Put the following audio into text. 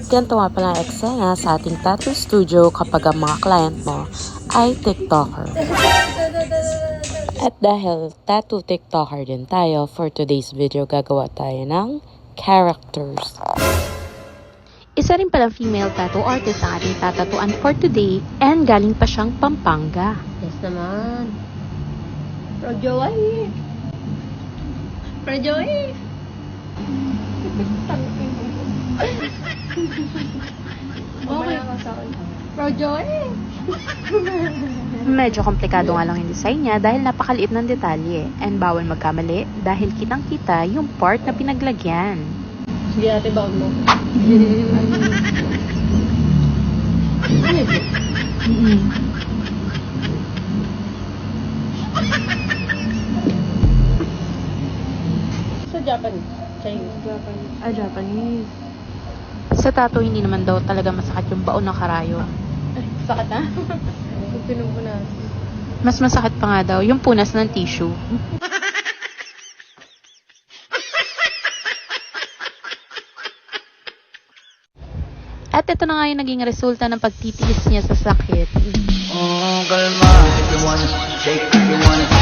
Ganito nga pala ang eksena sa ating tattoo studio kapag ang mga client mo ay TikToker. At dahil tattoo TikToker din tayo, for today's video gagawa tayo ng characters. Isa rin palang female tattoo artist ang ating tatatuan for today and galing pa siyang Pampanga. Yes naman. Projoy! Projoy! Okay ka sa akin. Projoy! Medyo komplikado nga lang yung design niya dahil napakaliit ng detalye and bawal magkamali dahil kitang-kita yung part na pinaglagyan. Sige ate, baon mo. Sa Japanese. Chinese. Japanese. Japanese. Sa tattoo, hindi naman daw talaga masakit yung baon ng karayo. Ay, sakit na. Pinom ko na. Mas masakit pa nga daw yung punas ng tissue. At ito na nga yung naging resulta ng pagtitiis niya sa sakit. Oh, kalma. If you wanna shake, if you wanna